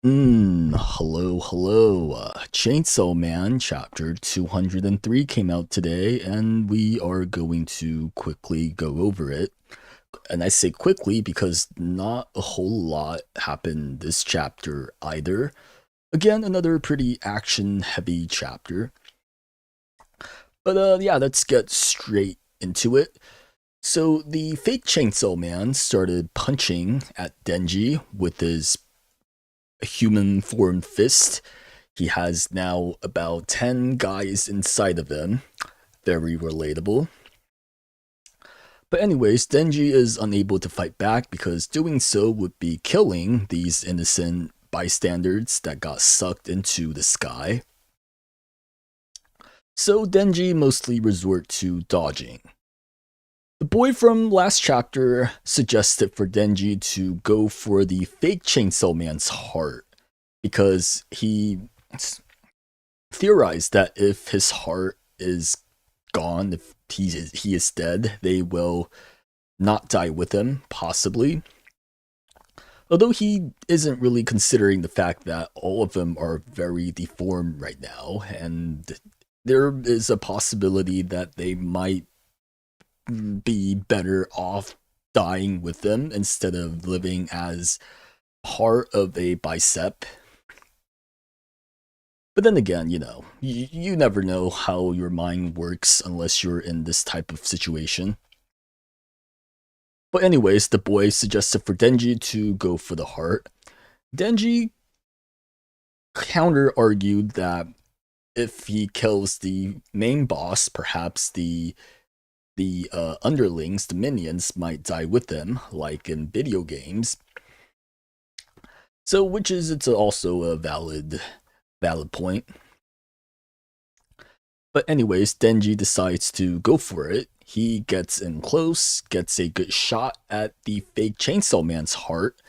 Hello. Chainsaw Man chapter 203 came out today, and we are going to quickly go over it. And I say quickly because not a whole lot happened this chapter either. Again, another pretty action heavy chapter. But yeah, let's get straight into it. So the fake Chainsaw Man started punching at Denji with his human formed fist. He has now about 10 guys inside of him. Very relatable. But anyways, Denji is unable to fight back because doing so would be killing these innocent bystanders that got sucked into the sky. So Denji mostly resort to dodging. The boy from last chapter suggested for Denji to go for the fake Chainsaw Man's heart because he theorized that if his heart is gone, if he is dead, they will not die with him, possibly. Although he isn't really considering the fact that all of them are very deformed right now, and there is a possibility that they might be better off dying with them instead of living as part of a bicep. But then again, you never know how your mind works unless you're in this type of situation. But anyways, the boy suggested for Denji to go for the heart. Denji counter argued that if he kills the main boss, perhaps the underlings, the minions, might die with them, like in video games. So, it's also a valid point. But anyways, Denji decides to go for it. He gets in close, gets a good shot at the fake Chainsaw Man's heart.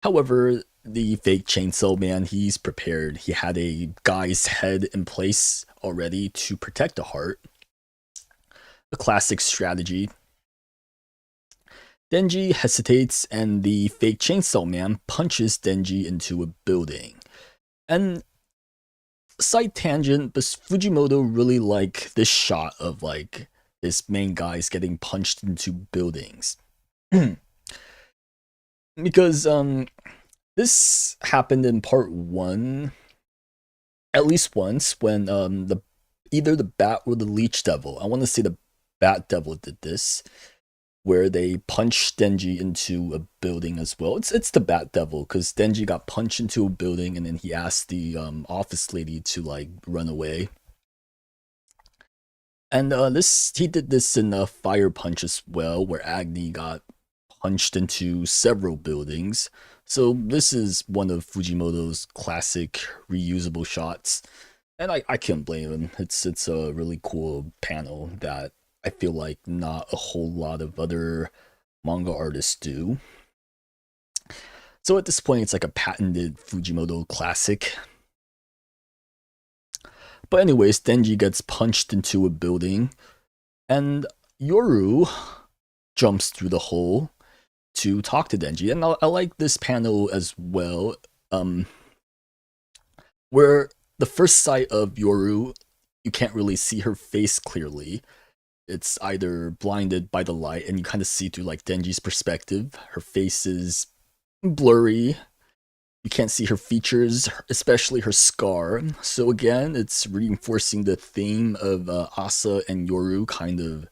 However, the fake Chainsaw Man, he's prepared. He had a guy's head in place already to protect the heart. A classic strategy. Denji hesitates, and the fake Chainsaw Man punches Denji into a building. And side tangent, but Fujimoto really like this shot of like this main guy's getting punched into buildings. Because this happened in part 1 at least once when the either the Bat or the Leech Devil, I want to say the Bat Devil did this, where they punched Denji into a building as well. It's the Bat Devil because Denji got punched into a building and then he asked the office lady to like run away. And he did this in Fire Punch as well, where Agni got punched into several buildings. So this is one of Fujimoto's classic reusable shots, and I can't blame him. It's a really cool panel that I feel like not a whole lot of other manga artists do. So at this point, it's like a patented Fujimoto classic. But anyways, Denji gets punched into a building, and Yoru jumps through the hole to talk to Denji. And I like this panel as well, where the first sight of Yoru, you can't really see her face clearly. It's either blinded by the light, and you kind of see through like Denji's perspective. Her face is blurry. You can't see her features, especially her scar. So again, it's reinforcing the theme of Asa and Yoru kind of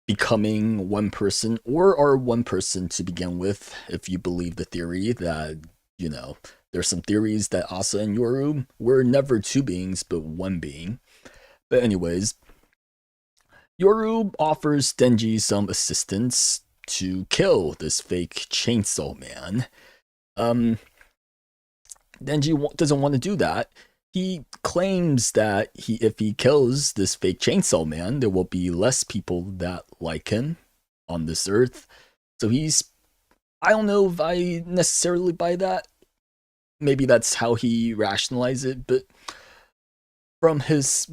becoming one person, or are one person to begin with, if you believe the theory that, there's some theories that Asa and Yoru were never two beings, but one being. But anyways, Yoru offers Denji some assistance to kill this fake Chainsaw Man. Denji doesn't want to do that. He claims that if he kills this fake Chainsaw Man, there will be less people that like him on this earth. So I don't know if I necessarily buy that. Maybe that's how he rationalized it, but from his,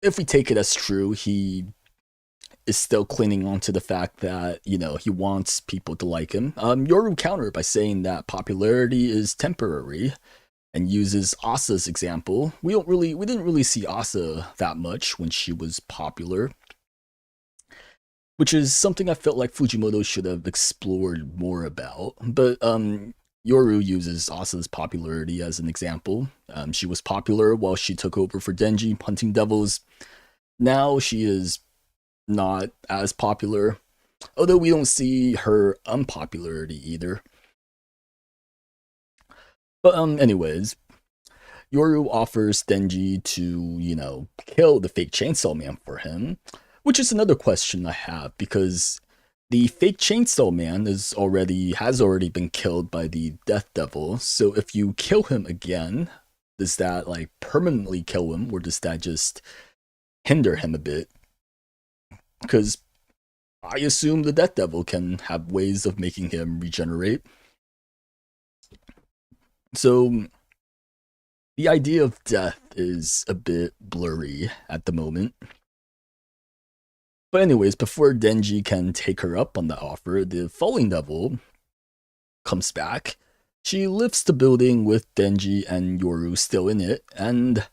if we take it as true, he is still clinging on to the fact that, he wants people to like him. Yoru countered by saying that popularity is temporary and uses Asa's example. We didn't really see Asa that much when she was popular, which is something I felt like Fujimoto should have explored more about. But Yoru uses Asa's popularity as an example. She was popular while she took over for Denji, hunting devils. Now she is not as popular, although we don't see her unpopularity either. But anyways, Yoru offers Denji to, kill the fake Chainsaw Man for him, which is another question I have, because the fake Chainsaw Man has already been killed by the Death Devil. So if you kill him again, does that like permanently kill him, or does that just hinder him a bit? Because I assume the Death Devil can have ways of making him regenerate. So the idea of death is a bit blurry at the moment. But anyways, before Denji can take her up on the offer, the Falling Devil comes back. She lifts the building with Denji and Yoru still in it, and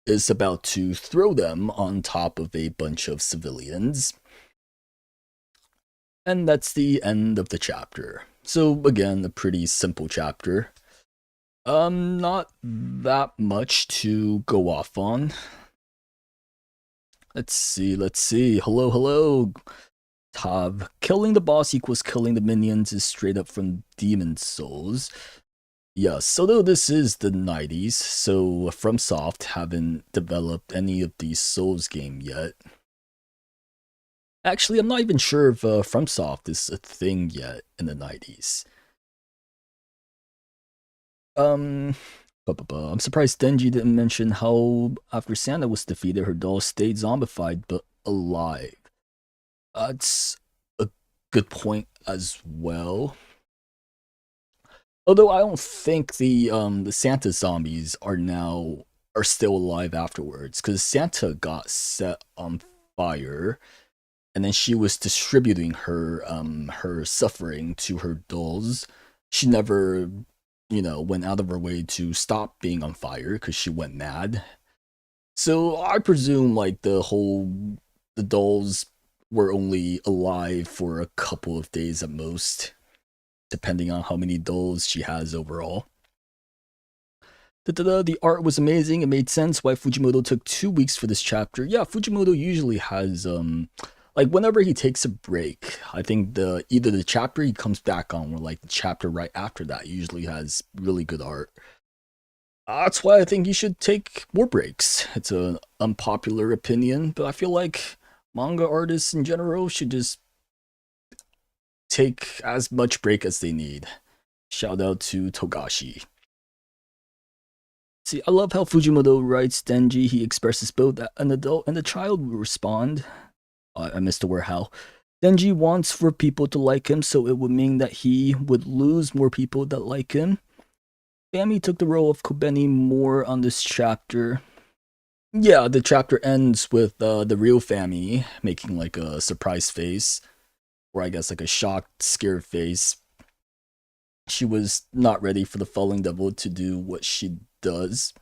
is about to throw them on top of a bunch of civilians. And that's the end of the chapter. So again, a pretty simple chapter. Not that much to go off on. Let's see. Hello. Tav. Killing the boss equals killing the minions is straight up from Demon Souls. Yes, although this is the 90s, so FromSoft haven't developed any of these Souls game yet. Actually, I'm not even sure if FromSoft is a thing yet in the 90s. I'm surprised Denji didn't mention how after Santa was defeated, her doll stayed zombified but alive. That's a good point as well. Although I don't think the Santa zombies are still alive afterwards, because Santa got set on fire, and then she was distributing her suffering to her dolls. She never, went out of her way to stop being on fire because she went mad. So I presume like the dolls were only alive for a couple of days at most, depending on how many dolls she has overall. The art was amazing. It made sense why Fujimoto took 2 weeks for this chapter. Yeah, Fujimoto usually has like whenever he takes a break, I think either the chapter he comes back on or like the chapter right after that usually has really good art. That's why I think he should take more breaks. It's an unpopular opinion, but I feel like manga artists in general should just take as much break as they need. Shout out to Togashi. See, I love how Fujimoto writes Denji. He expresses both that an adult and a child will respond. I missed the word how. Denji wants for people to like him, so it would mean that he would lose more people that like him. Fami took the role of Kobeni more on this chapter. Yeah, the chapter ends with the real Fami making like a surprise face, or I guess like a shocked, scared face. She was not ready for the Falling Devil to do what she does.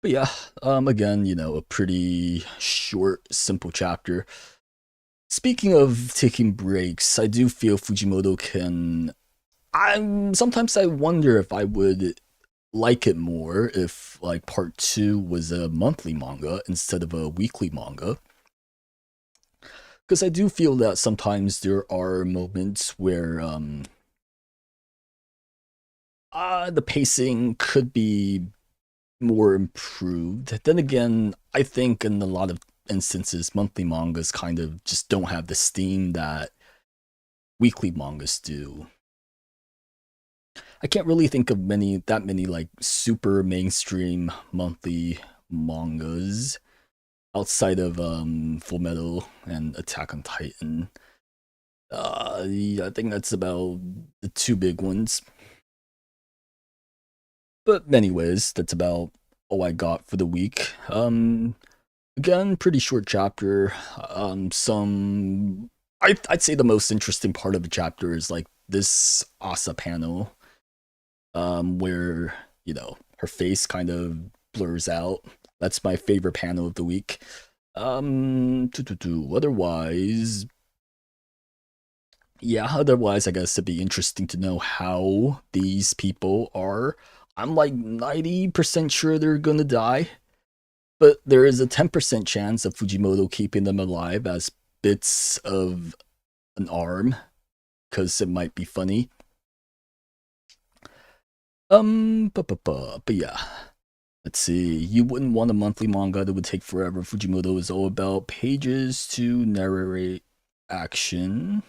But yeah, again, a pretty short, simple chapter. Speaking of taking breaks, I do feel Fujimoto can... sometimes I wonder if I would like it more if like part 2 was a monthly manga instead of a weekly manga. Because I do feel that sometimes there are moments where the pacing could be more improved. Then again, I think in a lot of instances, monthly mangas kind of just don't have the steam that weekly mangas do. I can't really think of that many like super mainstream monthly mangas outside of Fullmetal and Attack on Titan. Yeah, I think that's about the 2 big ones. But anyways, that's about all I got for the week. Again, pretty short chapter. I'd say the most interesting part of the chapter is like this Asa panel, where her face kind of blurs out. That's my favorite panel of the week. Otherwise, yeah, otherwise, I guess it'd be interesting to know how these people are. I'm like 90% sure they're gonna die, but there is a 10% chance of Fujimoto keeping them alive as bits of an arm, because it might be funny. But yeah. Let's see. You wouldn't want a monthly manga that would take forever. Fujimoto is all about pages to narrate action.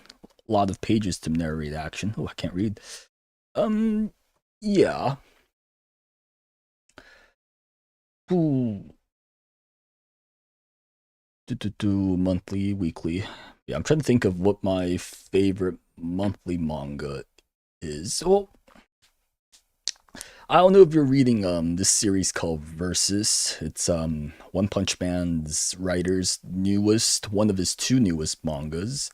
A lot of pages to narrate action. Oh, I can't read. Yeah. Ooh. Monthly, weekly. Yeah, I'm trying to think of what my favorite monthly manga is. Well, I don't know if you're reading this series called Versus. It's One Punch Man's writer's one of his two newest mangas.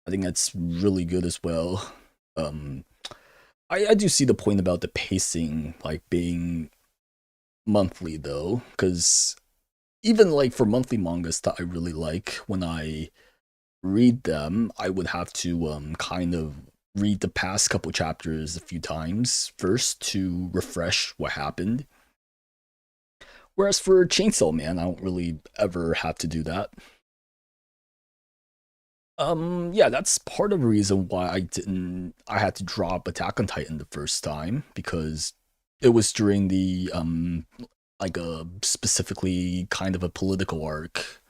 I think that's really good as well. I do see the point about the pacing like being monthly though, because even like for monthly mangas that I really like, when I read them, I would have to kind of read the past couple chapters a few times first to refresh what happened. Whereas for Chainsaw Man, I don't really ever have to do that. Yeah, that's part of the reason why I had to drop Attack on Titan the first time, because it was during the like a specifically kind of a political arc.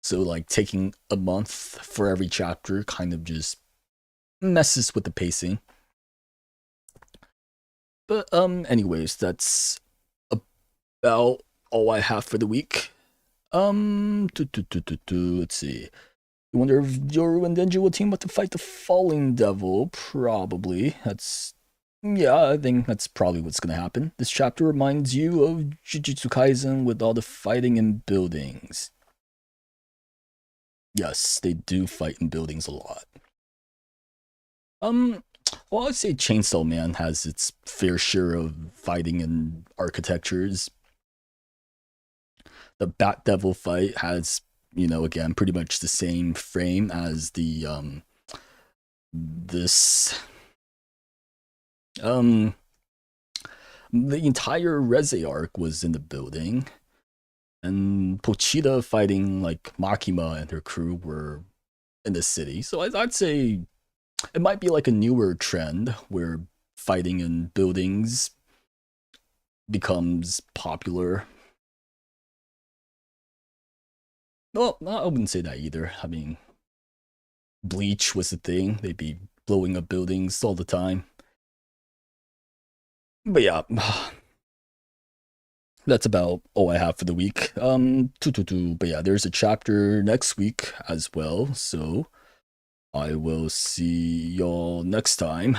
So like taking a month for every chapter kind of just messes with the pacing. But anyways, that's about all I have for the week. Let's see. You wonder if Yoru and Denji will team up to fight the Falling Devil? Probably. Yeah, I think that's probably what's gonna happen. This chapter reminds you of Jujutsu Kaisen with all the fighting in buildings. Yes, they do fight in buildings a lot. Well, I'd say Chainsaw Man has its fair share of fighting in architectures. The Bat Devil fight has, again, pretty much the same frame as this the entire Reze arc was in the building, and Pochita fighting like Makima and her crew were in the city. So I'd say it might be like a newer trend where fighting in buildings becomes popular. Well, I wouldn't say that either. I mean, Bleach was the thing. They'd be blowing up buildings all the time. But yeah, that's about all I have for the week. But yeah, there's a chapter next week as well. So I will see y'all next time.